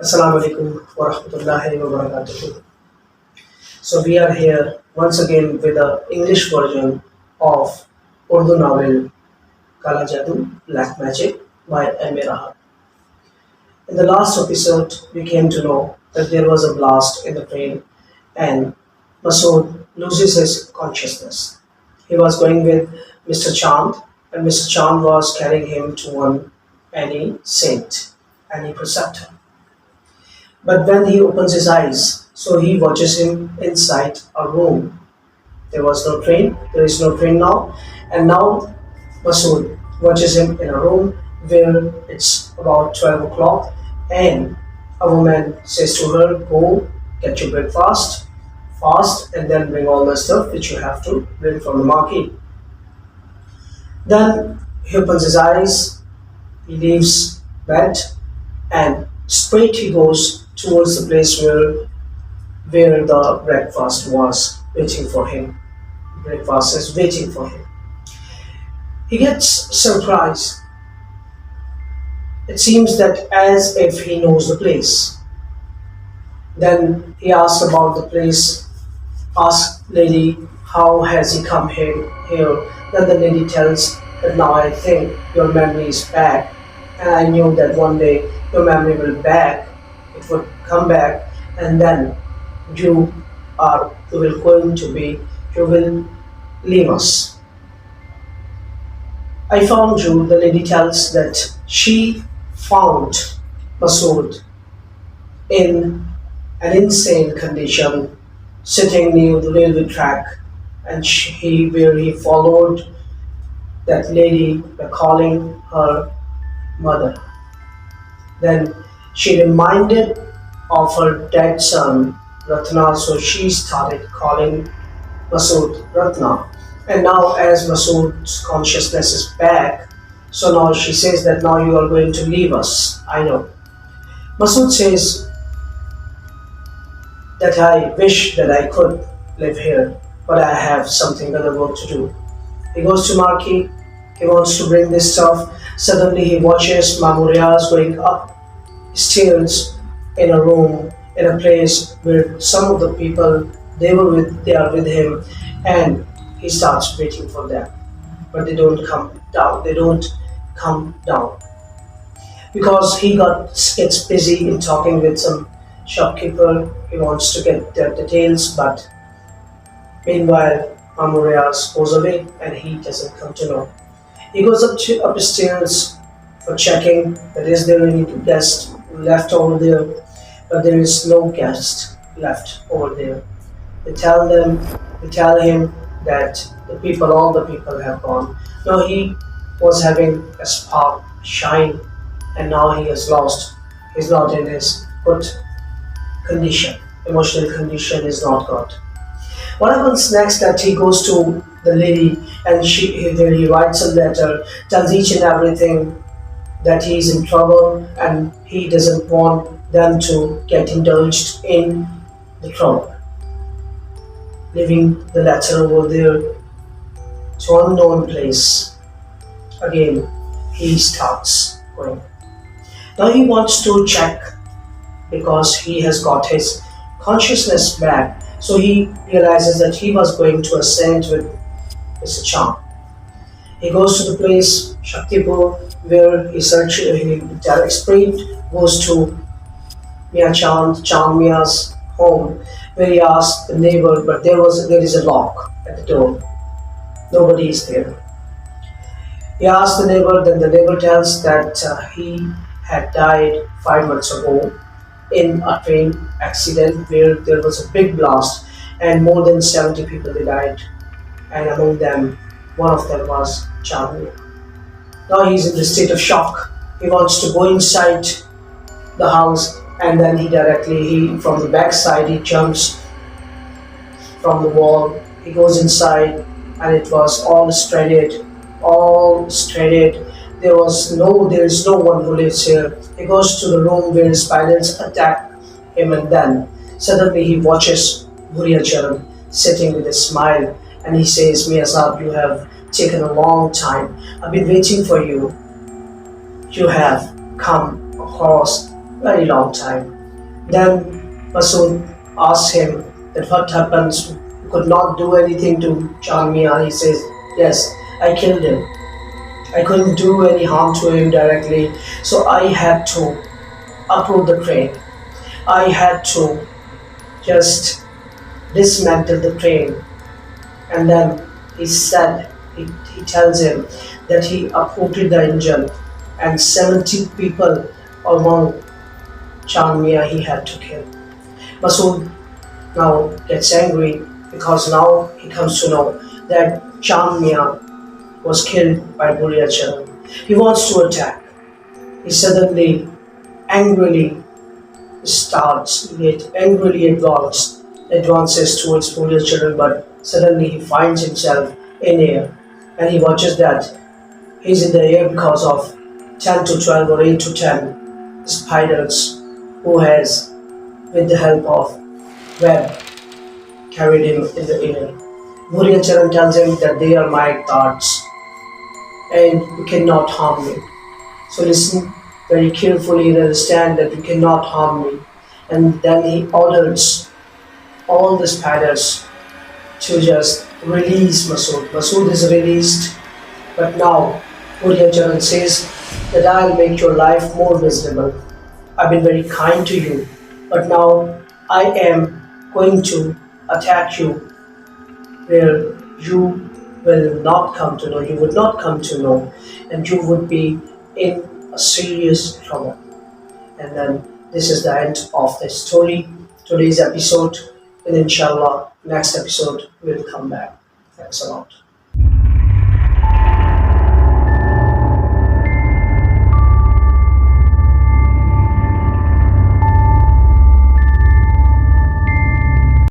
Assalamu alaikum wa rahmatullahi wa barakatuh. So we are here once again with the English version of Urdu novel Kala Jadu, Black Magic by 𝑀.𝐴 𝑅𝑎ℎ𝑎𝑡. In the last episode, we came to know that there was a blast in the train and Masood loses his consciousness. He was going with Mr. Chand and Mr. Chand was carrying him to one any saint, any preceptor. But when he opens his eyes, so he watches him inside a room. There was no train, there is no train now, and now Masood watches him in a room where it's about 12 o'clock, and a woman says to her, "Go get your breakfast, fast, and then bring all the stuff which you have to bring from the market." Then he opens his eyes, he leaves bed, and straight he goes towards the place where the breakfast was waiting for him. Breakfast is waiting for him. He gets surprised. It seems that as if he knows the place. Then he asks about the place, asks lady, how has he come here? Then the lady tells that now I think your memory is back, and I knew that one day your memory will back. It would come back, and then you will leave us. I found you, the lady tells that she found Masood in an insane condition, sitting near the railway track, and where he followed that lady by calling her mother. Then she reminded of her dead son, Ratna, so she started calling Masood Ratna. And now as Masood's consciousness is back, so now she says that now you are going to leave us, I know. Masood says that I wish that I could live here, but I have something other work to do. He goes to market, he wants to bring this stuff. Suddenly he watches Mamurias going up stairs in a room, in a place where some of the people they are with him, and he starts waiting for them, but they don't come down. They don't come down because he gets busy in talking with some shopkeeper. He wants to get their details, but meanwhile Mamurias goes away and he doesn't come to know. He goes upstairs for checking that is there any guest left over there, but there is no guest left over there. They tell him that all the people have gone. Now he was having a spark shine, and now he has lost. He's not in his good condition. Emotional condition is not good. What happens next? That he goes to the lady, and he writes a letter, tells each and everything that he is in trouble and he doesn't want them to get indulged in the trouble. Leaving the letter over there to unknown place. Again, he starts going. Now he wants to check because he has got his consciousness back. So he realizes that he was going to ascend with Mr. Chand. He goes to the place, Shaktipur, where he straight goes to Chand Mia's home, where he asks the neighbor, but there is a lock at the door. Nobody is there. He asks the neighbor, then the neighbor tells that he had died 5 months ago in a train accident where there was a big blast and more than 70 people they died, and among them, one of them was Chand. Now he's in the state of shock. He wants to go inside the house, and then from the back side, he jumps from the wall. He goes inside, and it was all shredded. There is no one who lives here. He goes to the room where his parents attack him, and then suddenly he watches Buriya Charan sitting with a smile, and he says, "Mia Saab, you have taken a long time. I've been waiting for you. You have come across very long time. Then Masood asked him that what happens, you could not do anything to Chand Mian. He says, yes, I killed him. I couldn't do any harm to him directly, so I had to uproot the train. I had to just dismantle the train. And then he said, he tells him that he uprooted the engine and 70 people among Chand Mian he had to kill. Masood now gets angry because now he comes to know that Chand Mian was killed by Bhuria Charan. He wants to attack. He suddenly, angrily advances towards Bhuria Charan, but suddenly he finds himself in air, and he watches that he's in the air because of 10 to 12 or 8 to 10 spiders who has, with the help of web, carried him in the air. Bhuria Charan tells him that they are my guards and you cannot harm me. So listen very carefully and understand that you cannot harm me. And then he orders all the spiders to just release Masood. Masood is released, but now Bhuria Charan says that I'll make your life more miserable. I've been very kind to you, but now I am going to attack you where you will not come to know, you would not come to know, and you would be in a serious trouble. And then this is the end of the story, today's episode, and inshallah, next episode we'll come back. Thanks a lot.